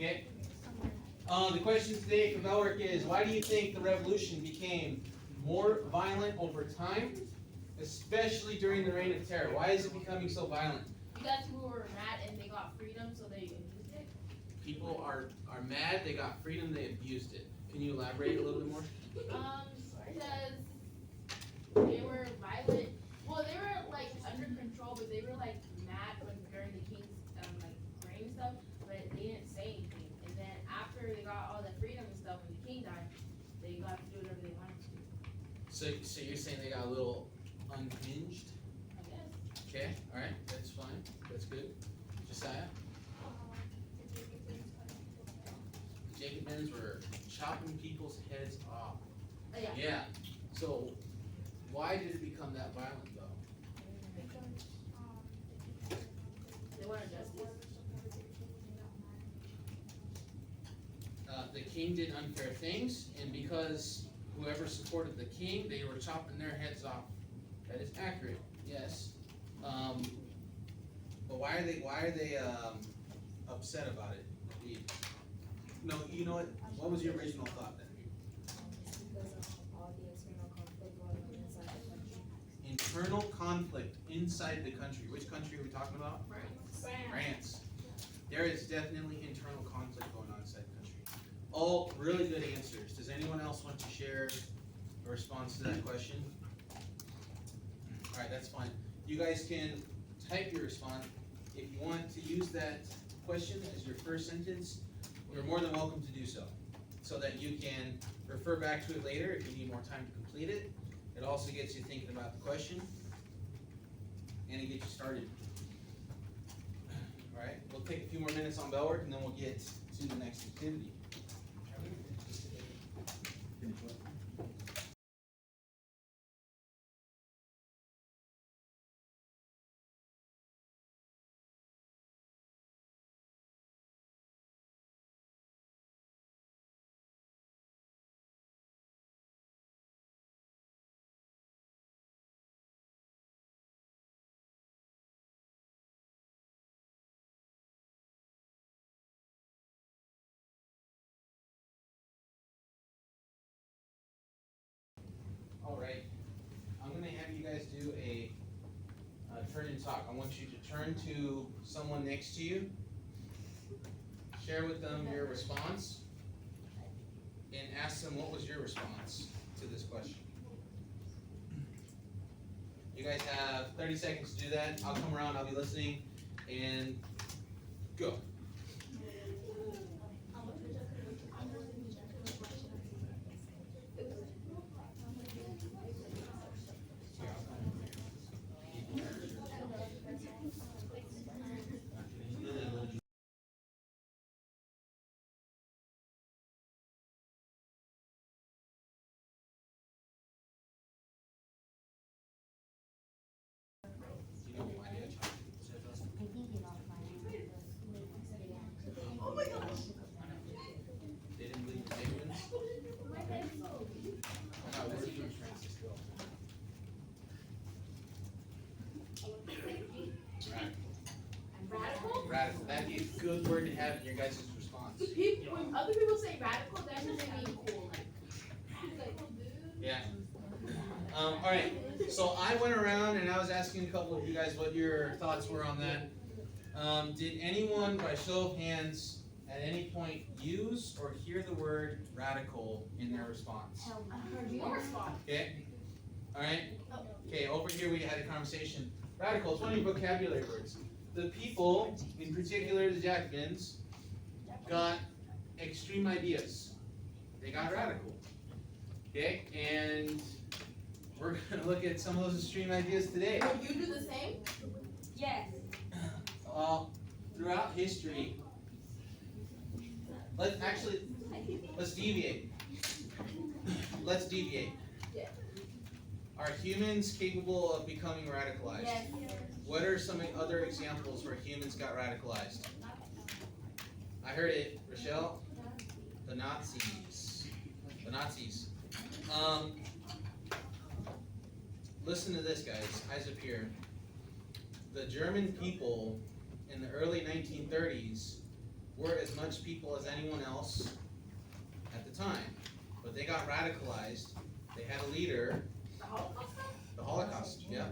Okay. The question today from Elric is, why do you think the revolution became more violent over time, especially during the Reign of Terror? Why is it becoming so violent? Because people were mad and they got freedom, so they abused it. People are mad, they got freedom, they abused it. Can you elaborate a little bit more? Because they were violent. Well, they were like under control, but they were like mad when during the king's like reign and stuff. But they didn't say anything. And then after they got all the freedom and stuff, when the king died, they got to do whatever they wanted to. So you're saying they got a little unhinged? I guess. Okay, all right, that's fine, that's good. Josiah? The Jacobins were chopping people's heads off. Yeah. Yeah. So why did it become that violent though? They wanted justice. The king did unfair things, and because whoever supported the king, they were chopping their heads off. That is accurate. Yes. But why are they upset about it? No, you know what? What was your original thought then? Because of all the internal conflict going on inside the country. Internal conflict inside the country. Which country are we talking about? France. There is definitely internal conflict going on inside the country. All really good answers. Does anyone else want to share a response to that question? All right, that's fine. You guys can type your response. If you want to use that question as your first sentence, you're more than welcome to do so that you can refer back to it later if you need more time to complete it. It also gets you thinking about the question, and it gets you started. All right, we'll take a few more minutes on bell work, and then we'll get to the next activity. All right, I'm going to have you guys do a turn and talk. I want you to turn to someone next to you, share with them your response, and ask them what was your response to this question. You guys have 30 seconds to do that. I'll come around, I'll be listening, and go. They didn't believe the Jacobins? How was it in Francisco? Radical? Radical. That'd be a good word to have in your guys' response. When other people say radical, that means they mean cool. Yeah. All right. So I went around and I was asking a couple of you guys what your thoughts were on that. Did anyone, by show of hands, at any point use or hear the word radical in their response? Okay. All right. Okay. Over here we had a conversation. Radical. It's one of your vocabulary words. The people, in particular the Jacobins, got extreme ideas. They got radical. Okay, and we're going to look at some of those extreme ideas today. Would you do the same? Yes. Throughout history, let's deviate. Let's deviate. Yeah. Are humans capable of becoming radicalized? Yes. What are some other examples where humans got radicalized? I heard it, Rochelle. The Nazis. The Nazis. Listen to this, guys. Eyes up here. The German people in the early 1930s were as much people as anyone else at the time, but they got radicalized. They had a leader, The Holocaust? the Holocaust, yeah,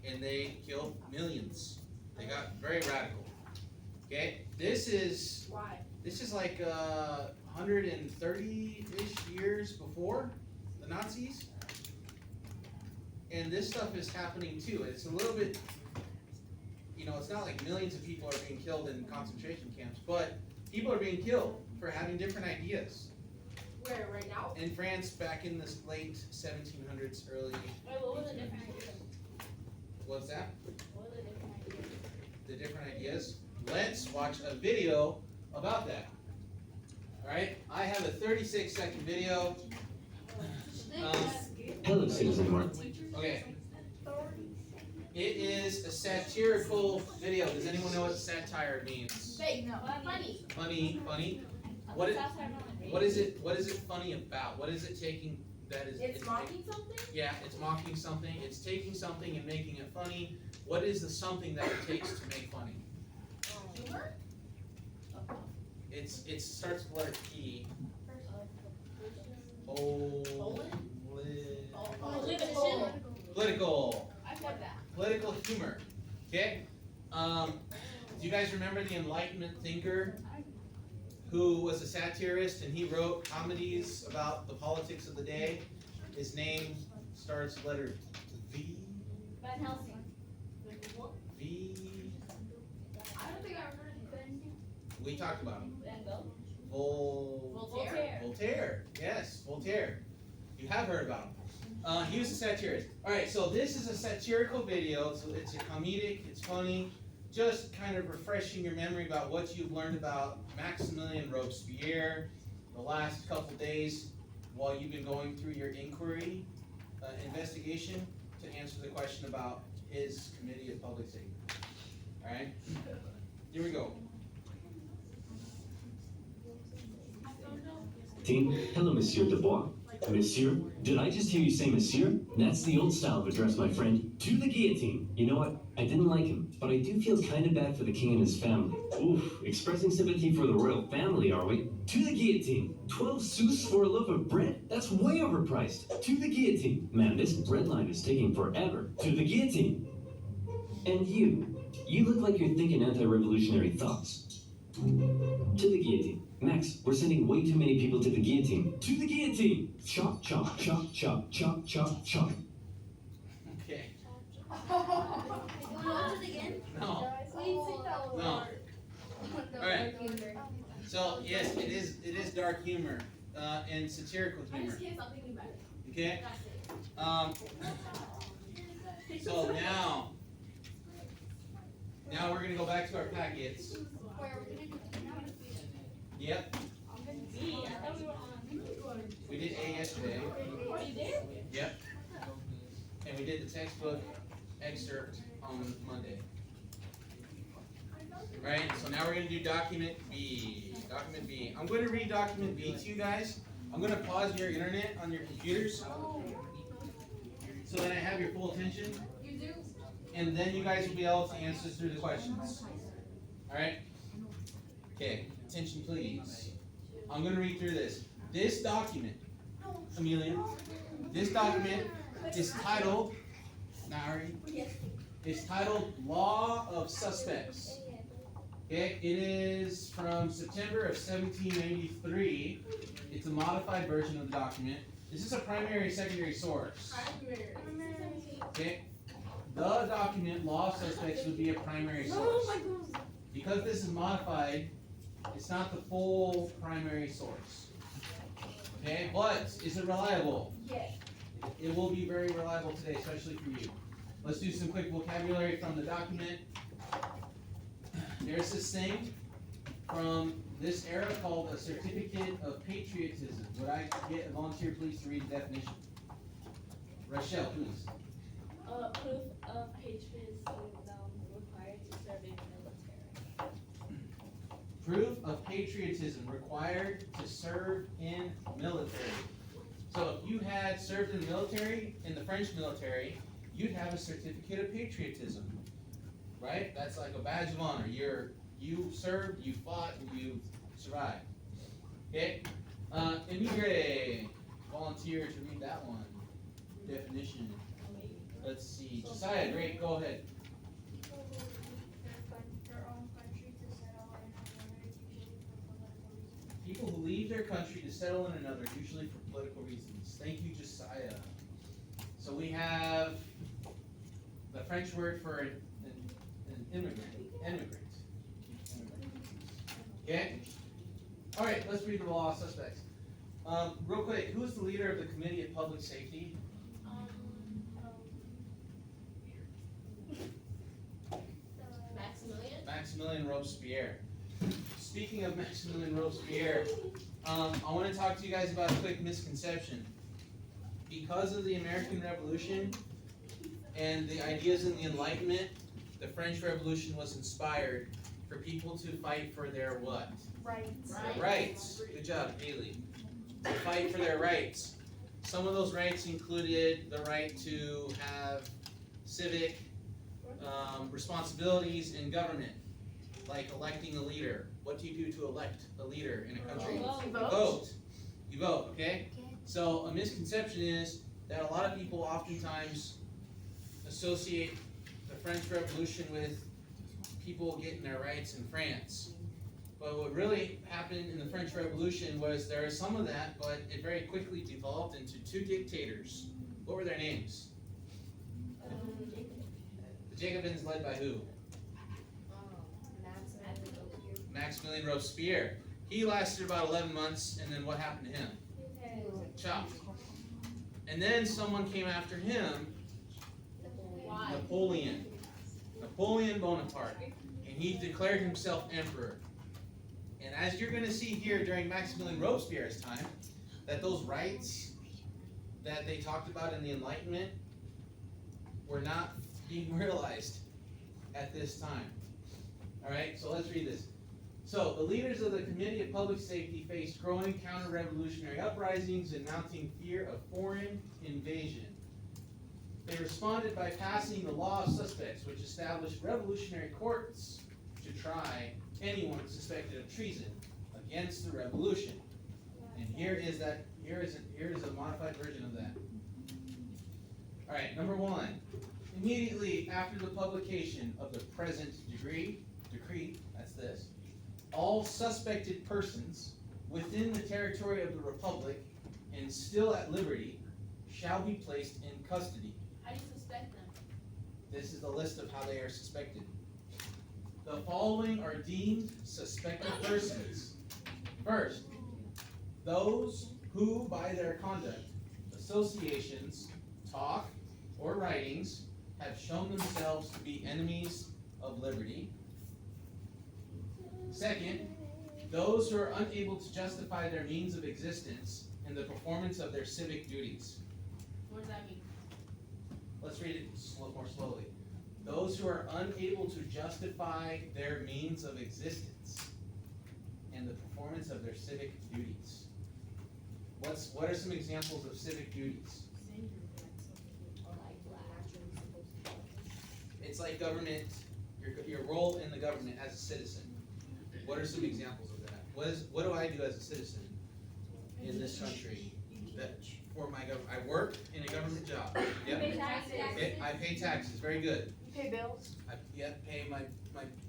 and they killed millions. They got very radical. Okay, this is Why? like 130-ish years before the Nazis, and this stuff is happening too. It's a little bit, it's not like millions of people are being killed in concentration camps, but people are being killed for having different ideas. Where, right now? In France, back in the late 1700s, early. Wait, what were the different ideas? What's that? What were the different ideas? The different ideas. Let's watch a video about that. Alright, I have a 36-second video. Hello, Citizen Mark. Okay. It is a satirical video. Does anyone know what satire means? Fake, no, funny. Funny. What is it funny about? What is it taking that is It's mocking something? Yeah, it's mocking something. It's taking something and making it funny. What is the something that it takes to make funny? Humor? It starts with the letter P. Political. I got that. Political humor. Okay? Do you guys remember the Enlightenment thinker who was a satirist and he wrote comedies about the politics of the day? His name starts with the letter V. Van Helsing. V. I don't think I've heard of Ben. We talked about him. Van Gogh? Voltaire. Voltaire. Yes, Voltaire. You have heard about him. He was a satirist. Alright, so this is a satirical video. So it's a comedic, it's funny. Just kind of refreshing your memory about what you've learned about Maximilien Robespierre the last couple days while you've been going through your inquiry investigation to answer the question about his Committee of Public Safety. Alright? Here we go. Hello, Monsieur Dubois. Monsieur? Did I just hear you say Monsieur? That's the old style of address, my friend. To the guillotine. You know what? I didn't like him, but I do feel kind of bad for the king and his family. Oof, expressing sympathy for the royal family, are we? To the guillotine. 12 sous for a loaf of bread? That's way overpriced. To the guillotine. Man, this bread line is taking forever. To the guillotine. And you look like you're thinking anti-revolutionary thoughts. To the guillotine. Max, we're sending way too many people to the guillotine. To the guillotine! Chop, chop, chop, chop, chop, chop, chop. Okay. Watch it again? No. Please take that one. No. Alright. So yes, it is dark humor and satirical I humor. just can't stop thinking about it. Okay. That's it. So now we're gonna go back to our packets. Yep. We did A yesterday. Yep. And we did the textbook excerpt on Monday. Right, so now we're going to do document B. Document B. I'm going to read document B to you guys. I'm going to pause your internet on your computers so that I have your full attention. You do? And then you guys will be able to answer through the questions. Alright? Okay, attention please. I'm going to read through this. This document, Amelia, this document is titled, Nari, it's titled Law of Suspects. Okay, it is from September of 1793. It's a modified version of the document. This is a primary secondary source. Okay, the document Law of Suspects would be a primary source. Because this is modified, it's not the full primary source. Okay, but is it reliable? Yes. It will be very reliable today, especially for you. Let's do some quick vocabulary from the document. There's this thing from this era called a certificate of patriotism. Would I get a volunteer, please, to read the definition? Rochelle, please. Proof of patriotism required to serve in the military. Proof of patriotism required to serve in military. So if you had served in the military, in the French military, you'd have a certificate of patriotism, right? That's like a badge of honor. You served, you fought, and you survived. Okay? Emigre. Volunteer to read that one. Definition. Let's see. Josiah, great, go ahead. People who leave their country to settle in another, usually for political reasons. People who leave their country to settle in another, usually for political reasons. Thank you, Josiah. So we have the French word for an immigrant. Okay? Alright, let's read the law of suspects. Real quick, who is the leader of the Committee of Public Safety? Maximilian. Maximilian Robespierre. Speaking of Maximilian Robespierre, I want to talk to you guys about a quick misconception. Because of the American Revolution and the ideas in the Enlightenment, the French Revolution was inspired for people to fight for their what? Rights. Their rights. Good job, Haley. To fight for their rights. Some of those rights included the right to have civic responsibilities in government, like electing a leader. What do you do to elect a leader in a country? You You vote. vote. You vote, okay? So a misconception is that a lot of people oftentimes associate the French Revolution with people getting their rights in France. But what really happened in the French Revolution was there is some of that, but it very quickly devolved into two dictators. What were their names? The Jacobins led by who? Maximilian Robespierre. He lasted about 11 months, and then what happened to him? Chopped. And then someone came after him, Why? Napoleon. Napoleon Bonaparte. And he declared himself emperor. And as you're going to see here during Maximilian Robespierre's time, that those rights that they talked about in the Enlightenment were not being realized at this time. Alright, so let's read this. So, the leaders of the Committee of Public Safety faced growing counter-revolutionary uprisings and mounting fear of foreign invasion. They responded by passing the Law of Suspects, which established revolutionary courts to try anyone suspected of treason against the revolution. And here is a modified version of that. Alright, number 1. Immediately after the publication of the present decree, that's this, all suspected persons within the territory of the Republic and still at liberty shall be placed in custody. How do you suspect them? This is the list of how they are suspected. The following are deemed suspected persons. First, those who by their conduct, associations, talk, or writings have shown themselves to be enemies of liberty. Second, those who are unable to justify their means of existence in the performance of their civic duties. What does that mean? Let's read it more slowly. Those who are unable to justify their means of existence in the performance of their civic duties. What are some examples of civic duties? It's like government, your role in the government as a citizen. What are some examples of that? What do I do as a citizen in this country that for my government? I work in a government job. Yep. Okay, I pay taxes. Very good. You pay bills? I pay my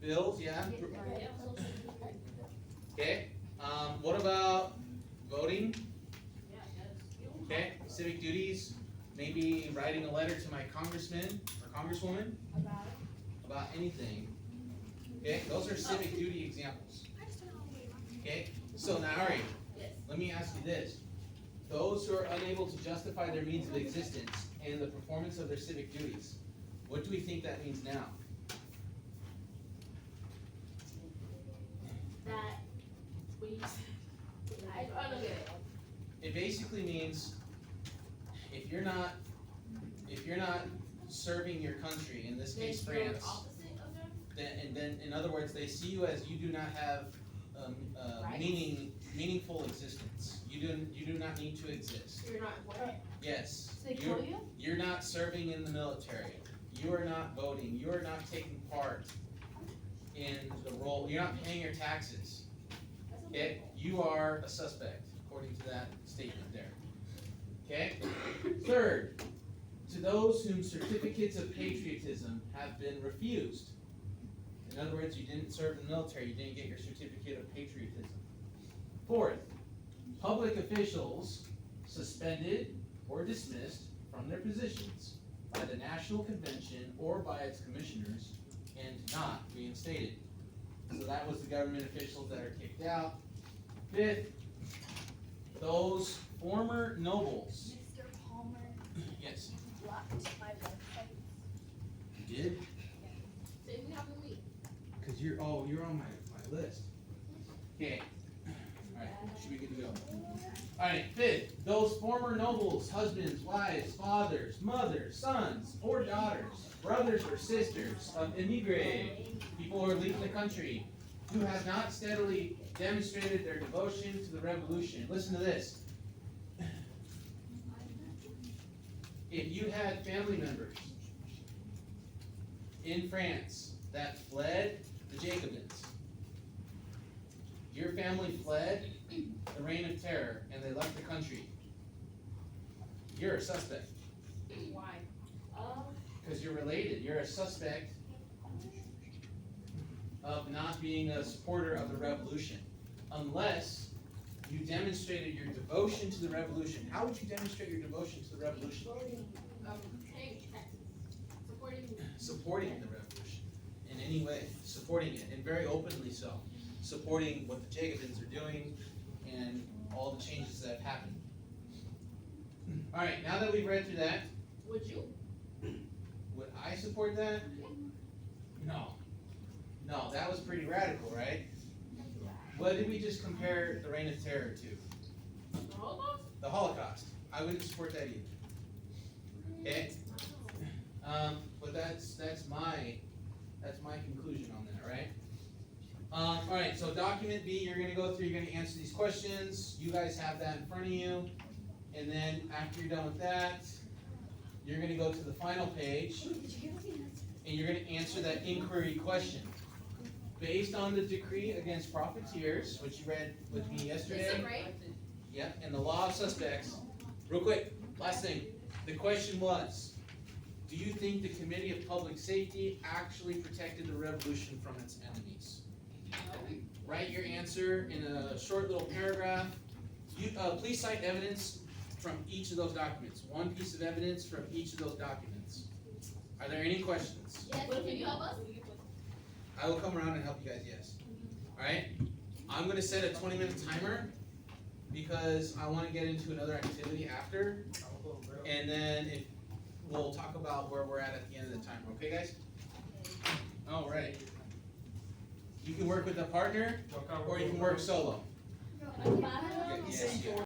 bills. Yeah. Okay. What about voting? Yeah, it does. Okay. Civic duties. Maybe writing a letter to my congressman or congresswoman about anything. Okay. Those are civic duty examples. Okay. So now, Ari, Yes. let me ask you this. Those who are unable to justify their means of existence and the performance of their civic duties, what do we think that means now? That we. I don't get it. It basically means if you're not serving your country, in this case Then you're France, opposite of them? then in other words, they see you as you do not have Rights? meaningful existence. You do not need to exist. You're not what? Yes. So they You're- kill you? You're not serving in the military. You are not voting. You are not taking part in the role, you're not paying your taxes. Okay, you are a suspect, according to that statement there. Okay? Third, to those whom certificates of patriotism have been refused. In other words, you didn't serve in the military, you didn't get your certificate of patriotism. Fourth, public officials suspended or dismissed from their positions by the National Convention or by its commissioners and not reinstated. So that was the government officials that are kicked out. Fifth, those former nobles. Mr. Palmer Yes, blocked my website. you did? Same thing happened to me. Cause you're on my list. Okay, alright, should be good to go. Alright, fifth, those former nobles, husbands, wives, fathers, mothers, sons, or daughters, brothers or sisters of immigrants, people who are leaving the country, who have not steadily demonstrated their devotion to the revolution. Listen to this. If you had family members in France that fled the Jacobins, your family fled the reign of terror and they left the country, you're a suspect. Why? Because you're related. You're a suspect of not being a supporter of the revolution. Unless you demonstrated your devotion to the revolution. How would you demonstrate your devotion to the revolution? Paying taxes. Supporting. Supporting the revolution in any way. Supporting it, and very openly so. Supporting what the Jacobins are doing and all the changes that have happened. Alright, now that we've read through that, Would you? would I support that? No. No, that was pretty radical, right? What did we just compare the reign of terror to? The Holocaust? The Holocaust. I wouldn't support that either. Okay? But that's my conclusion on that, right? Alright, so document B, you're gonna go through, you're gonna answer these questions. You guys have that in front of you. And then after you're done with that, you're gonna go to the final page and you're gonna answer that inquiry question. Based on the decree against profiteers, which you read with me yesterday. Listen, right? Yep, and the law of suspects. Real quick, last thing. The question was, do you think the Committee of Public Safety actually protected the revolution from its enemies? Write your answer in a short little paragraph. You, please cite evidence from each of those documents. One piece of evidence from each of those documents. Are there any questions? Yes, can you help us? I will come around and help you guys, yes. Alright? I'm gonna set a 20-minute timer because I wanna get into another activity after. And then we'll talk about where we're at the end of the timer, okay guys? Alright. You can work with a partner or you can work solo. Yes, yeah.